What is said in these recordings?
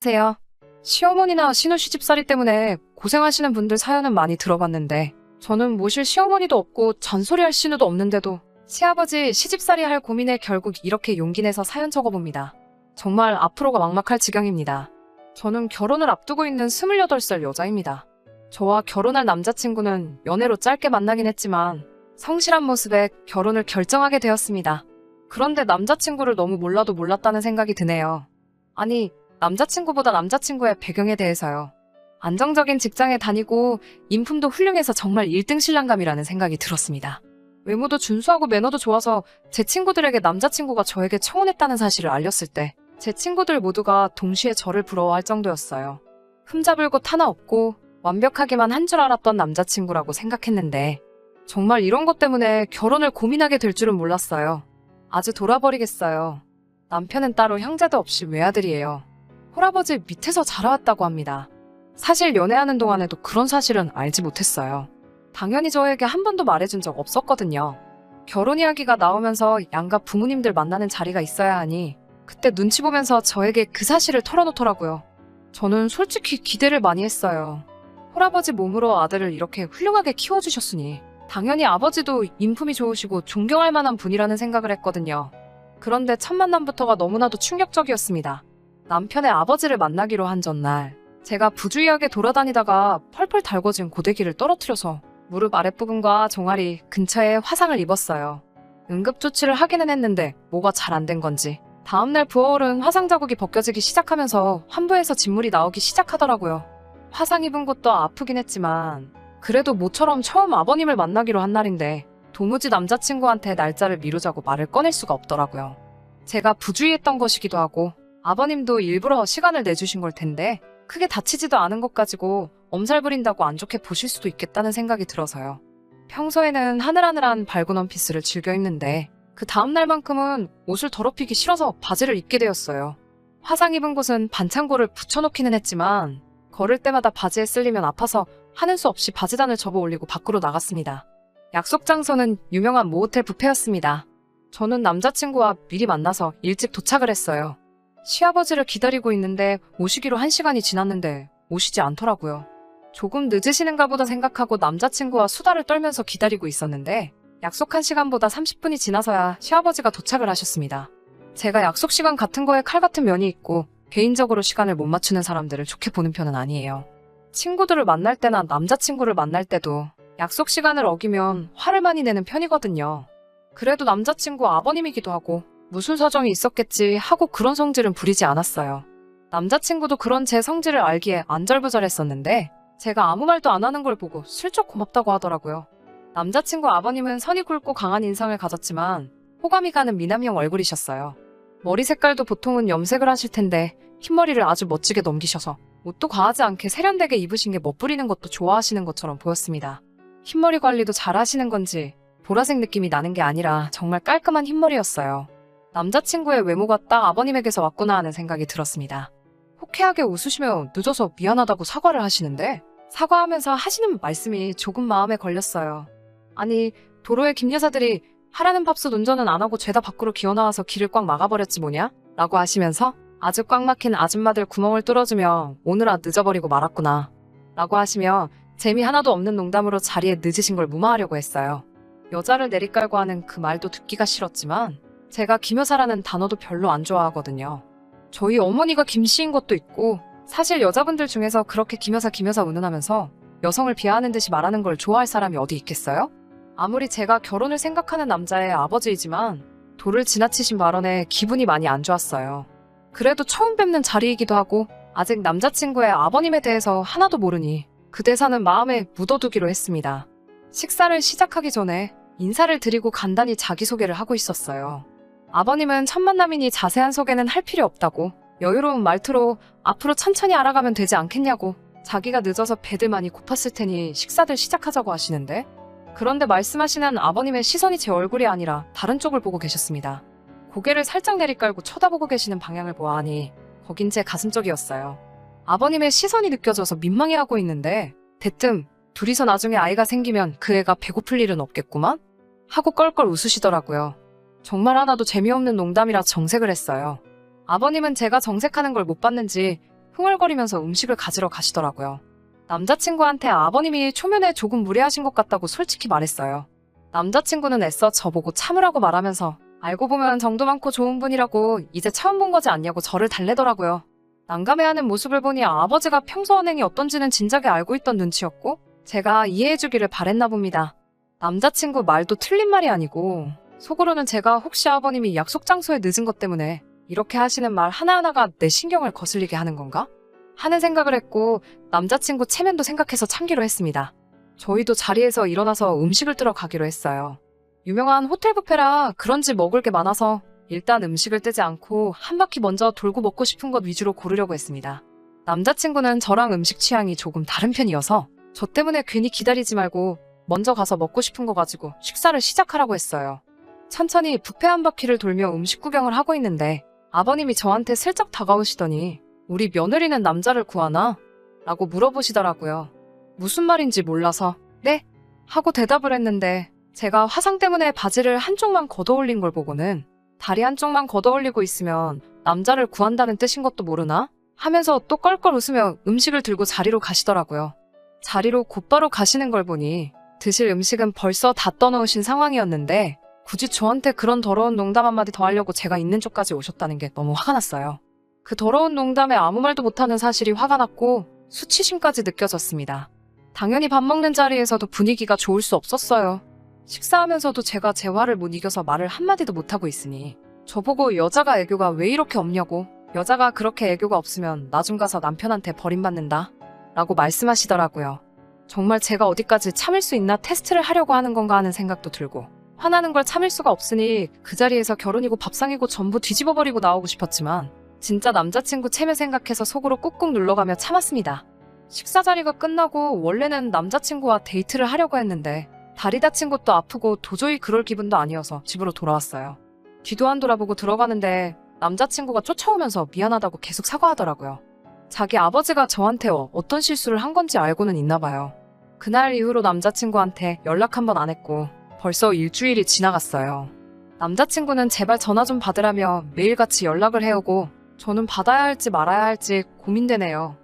안녕하세요. 시어머니나 시누시집살이 때문에 고생하시는 분들 사연은 많이 들어봤는데 저는 모실 시어머니도 없고 잔소리할 시누도 없는데도 시아버지 시집살이 할 고민에 결국 이렇게 용기 내서 사연 적어봅니다. 정말 앞으로가 막막할 지경입니다. 저는 결혼을 앞두고 있는 28살 여자입니다. 저와 결혼할 남자친구는 연애로 짧게 만나긴 했지만 성실한 모습에 결혼을 결정하게 되었습니다. 그런데 남자친구를 너무 몰라도 몰랐다는 생각이 드네요. 아니, 남자친구보다 남자친구의 배경에 대해서요. 안정적인 직장에 다니고 인품도 훌륭해서 정말 1등 신랑감이라는 생각이 들었습니다. 외모도 준수하고 매너도 좋아서 제 친구들에게 남자친구가 저에게 청혼했다는 사실을 알렸을 때 제 친구들 모두가 동시에 저를 부러워할 정도였어요. 흠잡을 곳 하나 없고 완벽하기만 한 줄 알았던 남자친구라고 생각했는데 정말 이런 것 때문에 결혼을 고민하게 될 줄은 몰랐어요. 아주 돌아버리겠어요. 남편은 따로 형제도 없이 외아들이에요. 할아버지 밑에서 자라왔다고 합니다. 사실 연애하는 동안에도 그런 사실은 알지 못했어요. 당연히 저에게 한 번도 말해준 적 없었거든요. 결혼 이야기가 나오면서 양가 부모님들 만나는 자리가 있어야 하니 그때 눈치 보면서 저에게 그 사실을 털어놓더라고요. 저는 솔직히 기대를 많이 했어요. 할아버지 몸으로 아들을 이렇게 훌륭하게 키워주셨으니 당연히 아버지도 인품이 좋으시고 존경할 만한 분이라는 생각을 했거든요. 그런데 첫 만남부터가 너무나도 충격적이었습니다. 남편의 아버지를 만나기로 한 전날 제가 부주의하게 돌아다니다가 펄펄 달궈진 고데기를 떨어뜨려서 무릎 아랫부분과 종아리 근처에 화상을 입었어요. 응급조치를 하기는 했는데 뭐가 잘 안 된 건지 다음날 부어오른 화상 자국이 벗겨지기 시작하면서 환부에서 진물이 나오기 시작하더라고요. 화상 입은 곳도 아프긴 했지만 그래도 모처럼 처음 아버님을 만나기로 한 날인데 도무지 남자친구한테 날짜를 미루자고 말을 꺼낼 수가 없더라고요. 제가 부주의했던 것이기도 하고 아버님도 일부러 시간을 내주신 걸 텐데 크게 다치지도 않은 것 가지고 엄살 부린다고 안 좋게 보실 수도 있겠다는 생각이 들어서요. 평소에는 하늘하늘한 밝은 원피스를 즐겨 입는데 그 다음날만큼은 옷을 더럽히기 싫어서 바지를 입게 되었어요. 화상 입은 곳은 반창고를 붙여놓기는 했지만 걸을 때마다 바지에 쓸리면 아파서 하는 수 없이 바지단을 접어 올리고 밖으로 나갔습니다. 약속 장소는 유명한 모호텔 뷔페였습니다. 저는 남자친구와 미리 만나서 일찍 도착을 했어요. 시아버지를 기다리고 있는데 오시기로 1시간이 지났는데 오시지 않더라고요. 조금 늦으시는가 보다 생각하고 남자친구와 수다를 떨면서 기다리고 있었는데 약속한 시간보다 30분이 지나서야 시아버지가 도착을 하셨습니다. 제가 약속 시간 같은 거에 칼 같은 면이 있고 개인적으로 시간을 못 맞추는 사람들을 좋게 보는 편은 아니에요. 친구들을 만날 때나 남자친구를 만날 때도 약속 시간을 어기면 화를 많이 내는 편이거든요. 그래도 남자친구 아버님이기도 하고 무슨 사정이 있었겠지 하고 그런 성질은 부리지 않았어요. 남자친구도 그런 제 성질을 알기에 안절부절했었는데 제가 아무 말도 안 하는 걸 보고 슬쩍 고맙다고 하더라고요. 남자친구 아버님은 선이 굵고 강한 인상을 가졌지만 호감이 가는 미남형 얼굴이셨어요. 머리 색깔도 보통은 염색을 하실 텐데 흰머리를 아주 멋지게 넘기셔서 옷도 과하지 않게 세련되게 입으신 게 멋부리는 것도 좋아하시는 것처럼 보였습니다. 흰머리 관리도 잘 하시는 건지 보라색 느낌이 나는 게 아니라 정말 깔끔한 흰머리였어요. 남자친구의 외모가 딱 아버님에게서 왔구나 하는 생각이 들었습니다. 호쾌하게 웃으시며 늦어서 미안하다고 사과를 하시는데 사과하면서 하시는 말씀이 조금 마음에 걸렸어요. 아니, 도로에 김 여사들이 하라는 밥솥 운전은 안 하고 죄다 밖으로 기어나와서 길을 꽉 막아버렸지 뭐냐? 라고 하시면서 아주 꽉 막힌 아줌마들 구멍을 뚫어주며 오느라 늦어버리고 말았구나 라고 하시며 재미 하나도 없는 농담으로 자리에 늦으신 걸 무마하려고 했어요. 여자를 내리깔고 하는 그 말도 듣기가 싫었지만 제가 김여사라는 단어도 별로 안 좋아하거든요. 저희 어머니가 김씨인 것도 있고 사실 여자분들 중에서 그렇게 김여사 운운하면서 여성을 비하하는 듯이 말하는 걸 좋아할 사람이 어디 있겠어요? 아무리 제가 결혼을 생각하는 남자의 아버지이지만 도를 지나치신 발언에 기분이 많이 안 좋았어요. 그래도 처음 뵙는 자리이기도 하고 아직 남자친구의 아버님에 대해서 하나도 모르니 그 대사는 마음에 묻어두기로 했습니다. 식사를 시작하기 전에 인사를 드리고 간단히 자기소개를 하고 있었어요. 아버님은 첫 만남이니 자세한 소개는 할 필요 없다고 여유로운 말투로 앞으로 천천히 알아가면 되지 않겠냐고 자기가 늦어서 배들 많이 고팠을 테니 식사들 시작하자고 하시는데 그런데 말씀하시는 아버님의 시선이 제 얼굴이 아니라 다른 쪽을 보고 계셨습니다. 고개를 살짝 내리깔고 쳐다보고 계시는 방향을 보아하니 거긴 제 가슴 쪽이었어요. 아버님의 시선이 느껴져서 민망해하고 있는데 대뜸 둘이서 나중에 아이가 생기면 그 애가 배고플 일은 없겠구만? 하고 껄껄 웃으시더라고요. 정말 하나도 재미없는 농담이라 정색을 했어요. 아버님은 제가 정색하는 걸 못 봤는지 흥얼거리면서 음식을 가지러 가시더라고요. 남자친구한테 아버님이 초면에 조금 무례하신 것 같다고 솔직히 말했어요. 남자친구는 애써 저보고 참으라고 말하면서 알고 보면 정도 많고 좋은 분이라고 이제 처음 본 거지 않냐고 저를 달래더라고요. 난감해하는 모습을 보니 아버지가 평소 언행이 어떤지는 진작에 알고 있던 눈치였고 제가 이해해주기를 바랬나 봅니다. 남자친구 말도 틀린 말이 아니고 속으로는 제가 혹시 아버님이 약속 장소에 늦은 것 때문에 이렇게 하시는 말 하나하나가 내 신경을 거슬리게 하는 건가? 하는 생각을 했고 남자친구 체면도 생각해서 참기로 했습니다. 저희도 자리에서 일어나서 음식을 뜨러 가기로 했어요. 유명한 호텔 뷔페라 그런지 먹을 게 많아서 일단 음식을 뜨지 않고 한 바퀴 먼저 돌고 먹고 싶은 것 위주로 고르려고 했습니다. 남자친구는 저랑 음식 취향이 조금 다른 편이어서 저 때문에 괜히 기다리지 말고 먼저 가서 먹고 싶은 거 가지고 식사를 시작하라고 했어요. 천천히 뷔페 한 바퀴를 돌며 음식 구경을 하고 있는데 아버님이 저한테 슬쩍 다가오시더니 우리 며느리는 남자를 구하나? 라고 물어보시더라고요. 무슨 말인지 몰라서 네? 하고 대답을 했는데 제가 화상 때문에 바지를 한쪽만 걷어올린 걸 보고는 다리 한쪽만 걷어올리고 있으면 남자를 구한다는 뜻인 것도 모르나? 하면서 또 껄껄 웃으며 음식을 들고 자리로 가시더라고요. 자리로 곧바로 가시는 걸 보니 드실 음식은 벌써 다 떠놓으신 상황이었는데 굳이 저한테 그런 더러운 농담 한마디 더 하려고 제가 있는 쪽까지 오셨다는 게 너무 화가 났어요. 그 더러운 농담에 아무 말도 못하는 사실이 화가 났고 수치심까지 느껴졌습니다. 당연히 밥 먹는 자리에서도 분위기가 좋을 수 없었어요. 식사하면서도 제가 제 화를 못 이겨서 말을 한마디도 못하고 있으니 저보고 여자가 애교가 왜 이렇게 없냐고 여자가 그렇게 애교가 없으면 나중 가서 남편한테 버림받는다 라고 말씀하시더라고요. 정말 제가 어디까지 참을 수 있나 테스트를 하려고 하는 건가 하는 생각도 들고 화나는 걸 참을 수가 없으니 그 자리에서 결혼이고 밥상이고 전부 뒤집어버리고 나오고 싶었지만 진짜 남자친구 체면 생각해서 속으로 꾹꾹 눌러가며 참았습니다. 식사 자리가 끝나고 원래는 남자친구와 데이트를 하려고 했는데 다리 다친 것도 아프고 도저히 그럴 기분도 아니어서 집으로 돌아왔어요. 뒤도 안 돌아보고 들어가는데 남자친구가 쫓아오면서 미안하다고 계속 사과하더라고요. 자기 아버지가 저한테 어떤 실수를 한 건지 알고는 있나 봐요. 그날 이후로 남자친구한테 연락 한 번 안 했고 벌써 일주일이 지나갔어요. 남자친구는 제발 전화 좀 받으라며 매일같이 연락을 해오고 저는 받아야 할지 말아야 할지 고민되네요.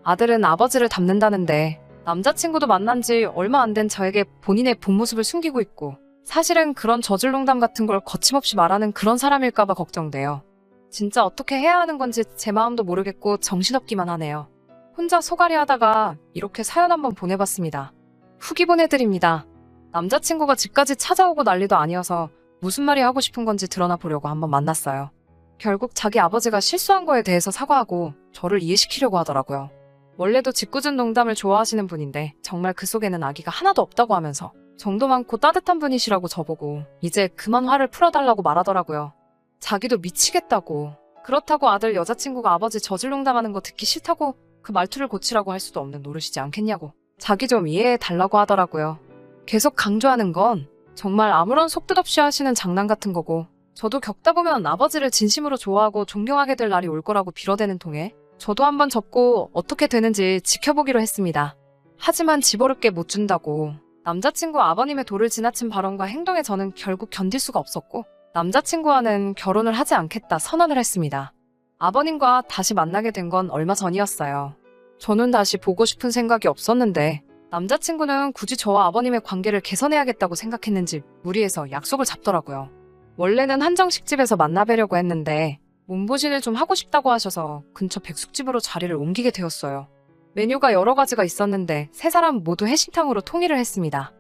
아들은 아버지를 닮는다는데 남자친구도 만난 지 얼마 안 된 저에게 본인의 본 모습을 숨기고 있고 사실은 그런 저질농담 같은 걸 거침없이 말하는 그런 사람일까봐 걱정돼요. 진짜 어떻게 해야 하는 건지 제 마음도 모르겠고 정신없기만 하네요. 혼자 소갈이 하다가 이렇게 사연 한번 보내봤습니다. 후기 보내드립니다. 남자친구가 집까지 찾아오고 난리도 아니어서 무슨 말이 하고 싶은 건지 드러나 보려고 한번 만났어요. 결국 자기 아버지가 실수한 거에 대해서 사과하고 저를 이해시키려고 하더라고요. 원래도 짓궂은 농담을 좋아하시는 분인데 정말 그 속에는 아기가 하나도 없다고 하면서 정도 많고 따뜻한 분이시라고 저보고 이제 그만 화를 풀어달라고 말하더라고요. 자기도 미치겠다고. 그렇다고 아들 여자친구가 아버지 저질 농담하는 거 듣기 싫다고 그 말투를 고치라고 할 수도 없는 노릇이지 않겠냐고 자기 좀 이해해달라고 하더라고요. 계속 강조하는 건 정말 아무런 속뜻 없이 하시는 장난 같은 거고 저도 겪다 보면 아버지를 진심으로 좋아하고 존경하게 될 날이 올 거라고 빌어대는 통에 저도 한번 접고 어떻게 되는지 지켜보기로 했습니다. 하지만 집어럽게 못 준다고 남자친구 아버님의 도를 지나친 발언과 행동에 저는 결국 견딜 수가 없었고 남자친구와는 결혼을 하지 않겠다 선언을 했습니다. 아버님과 다시 만나게 된 건 얼마 전이었어요. 저는 다시 보고 싶은 생각이 없었는데 남자친구는 굳이 저와 아버님의 관계를 개선해야겠다고 생각했는지 무리해서 약속을 잡더라고요. 원래는 한정식집에서 만나뵈려고 했는데 몸보신을 좀 하고 싶다고 하셔서 근처 백숙집으로 자리를 옮기게 되었어요. 메뉴가 여러 가지가 있었는데 세 사람 모두 해신탕으로 통일을 했습니다.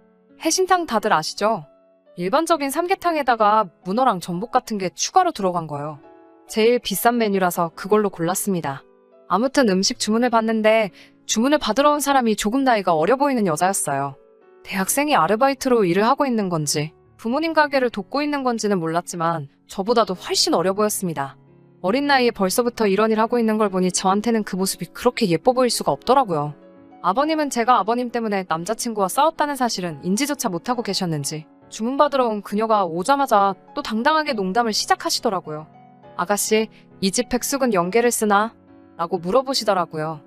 해신탕 다들 아시죠? 일반적인 삼계탕에다가 문어랑 전복 같은 게 추가로 들어간 거요. 제일 비싼 메뉴라서 그걸로 골랐습니다. 아무튼 음식 주문을 받는데 주문을 받으러 온 사람이 조금 나이가 어려 보이는 여자였어요. 대학생이 아르바이트로 일을 하고 있는 건지 부모님 가게를 돕고 있는 건지는 몰랐지만 저보다도 훨씬 어려 보였습니다. 어린 나이에 벌써부터 이런 일 하고 있는 걸 보니 저한테는 그 모습이 그렇게 예뻐 보일 수가 없더라고요. 아버님은 제가 아버님 때문에 남자친구와 싸웠다는 사실은 인지조차 못하고 계셨는지 주문받으러 온 그녀가 오자마자 또 당당하게 농담을 시작하시더라고요. 아가씨, 이 집 백숙은 연계를 쓰나? 라고 물어보시더라고요.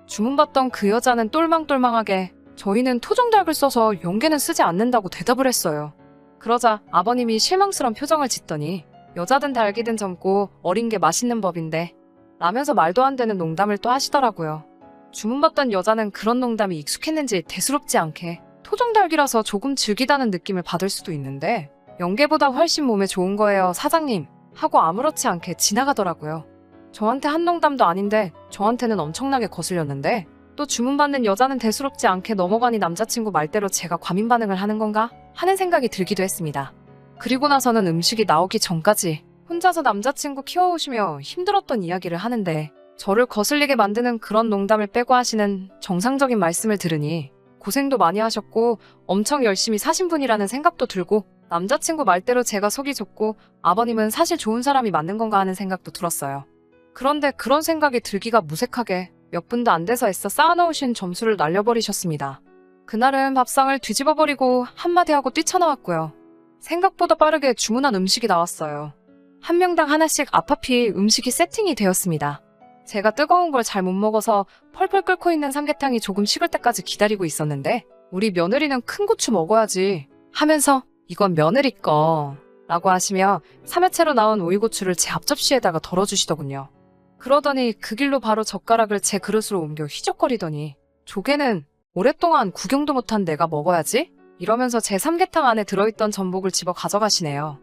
주문받던 그 여자는 똘망똘망하게 저희는 토종닭을 써서 연계는 쓰지 않는다고 대답을 했어요. 그러자 아버님이 실망스러운 표정을 짓더니 여자든 닭이든 젊고 어린 게 맛있는 법인데 라면서 말도 안 되는 농담을 또 하시더라고요. 주문받던 여자는 그런 농담이 익숙했는지 대수롭지 않게 토종닭이라서 조금 즐기다는 느낌을 받을 수도 있는데 연계보다 훨씬 몸에 좋은 거예요, 사장님. 하고 아무렇지 않게 지나가더라고요. 저한테 한 농담도 아닌데 저한테는 엄청나게 거슬렸는데 또 주문받는 여자는 대수롭지 않게 넘어가니 남자친구 말대로 제가 과민 반응을 하는 건가 하는 생각이 들기도 했습니다. 그리고 나서는 음식이 나오기 전까지 혼자서 남자친구 키워오시며 힘들었던 이야기를 하는데 저를 거슬리게 만드는 그런 농담을 빼고 하시는 정상적인 말씀을 들으니 고생도 많이 하셨고 엄청 열심히 사신 분이라는 생각도 들고 남자친구 말대로 제가 속이 좁고 아버님은 사실 좋은 사람이 맞는 건가 하는 생각도 들었어요. 그런데 그런 생각이 들기가 무색하게 몇 분도 안 돼서 애써 쌓아놓으신 점수를 날려버리셨습니다. 그날은 밥상을 뒤집어버리고 한마디 하고 뛰쳐나왔고요. 생각보다 빠르게 주문한 음식이 나왔어요. 한 명당 하나씩 앞앞이 음식이 세팅이 되었습니다. 제가 뜨거운 걸 잘 못 먹어서 펄펄 끓고 있는 삼계탕이 조금 식을 때까지 기다리고 있었는데 우리 며느리는 큰 고추 먹어야지 하면서 이건 며느리 거 라고 하시며 3회째로 나온 오이고추를 제 앞접시에다가 덜어주시더군요. 그러더니 그 길로 바로 젓가락을 제 그릇으로 옮겨 휘적거리더니 조개는 오랫동안 구경도 못한 내가 먹어야지? 이러면서 제 삼계탕 안에 들어있던 전복을 집어 가져가시네요.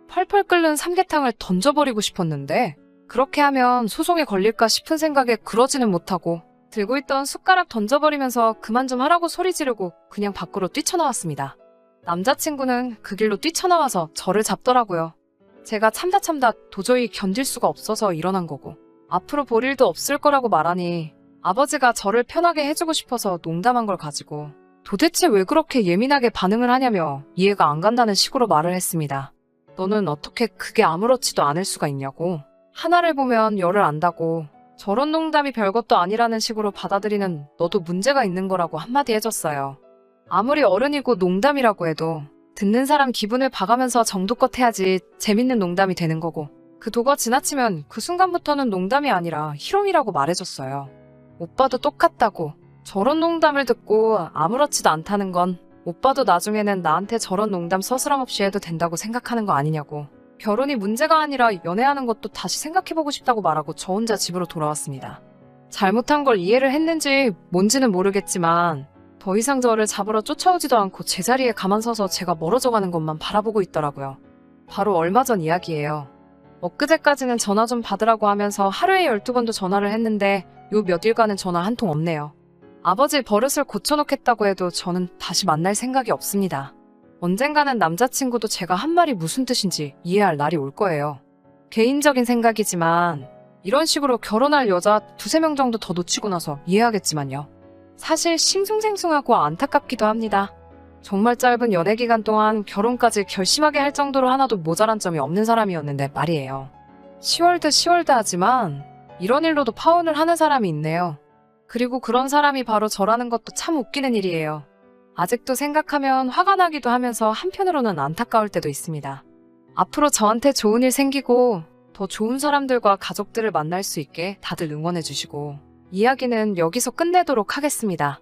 펄펄 끓는 삼계탕을 던져버리고 싶었는데 그렇게 하면 소송에 걸릴까 싶은 생각에 그러지는 못하고 들고 있던 숟가락 던져버리면서 그만 좀 하라고 소리 지르고 그냥 밖으로 뛰쳐나왔습니다. 남자친구는 그 길로 뛰쳐나와서 저를 잡더라고요. 제가 참다 도저히 견딜 수가 없어서 일어난 거고 앞으로 볼 일도 없을 거라고 말하니 아버지가 저를 편하게 해주고 싶어서 농담한 걸 가지고 도대체 왜 그렇게 예민하게 반응을 하냐며 이해가 안 간다는 식으로 말을 했습니다. 너는 어떻게 그게 아무렇지도 않을 수가 있냐고. 하나를 보면 열을 안다고. 저런 농담이 별것도 아니라는 식으로 받아들이는 너도 문제가 있는 거라고 한마디 해줬어요. 아무리 어른이고 농담이라고 해도 듣는 사람 기분을 봐가면서 정도껏 해야지 재밌는 농담이 되는 거고 그 도가 지나치면 그 순간부터는 농담이 아니라 희롱이라고 말해줬어요. 오빠도 똑같다고. 저런 농담을 듣고 아무렇지도 않다는 건 오빠도 나중에는 나한테 저런 농담 서스럼 없이 해도 된다고 생각하는 거 아니냐고. 결혼이 문제가 아니라 연애하는 것도 다시 생각해보고 싶다고 말하고 저 혼자 집으로 돌아왔습니다. 잘못한 걸 이해를 했는지 뭔지는 모르겠지만 더 이상 저를 잡으러 쫓아오지도 않고 제자리에 가만 서서 제가 멀어져가는 것만 바라보고 있더라고요. 바로 얼마 전 이야기예요. 엊그제까지는 전화 좀 받으라고 하면서 하루에 12번도 전화를 했는데 요 몇일간은 전화 한 통 없네요. 아버지 버릇을 고쳐놓겠다고 해도 저는 다시 만날 생각이 없습니다. 언젠가는 남자친구도 제가 한 말이 무슨 뜻인지 이해할 날이 올 거예요. 개인적인 생각이지만 이런 식으로 결혼할 여자 2-3명 정도 더 놓치고 나서 이해하겠지만요. 사실 싱숭생숭하고 안타깝기도 합니다. 정말 짧은 연애 기간 동안 결혼까지 결심하게 할 정도로 하나도 모자란 점이 없는 사람이었는데 말이에요. 시월드 하지만 이런 일로도 파혼을 하는 사람이 있네요. 그리고 그런 사람이 바로 저라는 것도 참 웃기는 일이에요. 아직도 생각하면 화가 나기도 하면서 한편으로는 안타까울 때도 있습니다. 앞으로 저한테 좋은 일 생기고 더 좋은 사람들과 가족들을 만날 수 있게 다들 응원해주시고 이야기는 여기서 끝내도록 하겠습니다.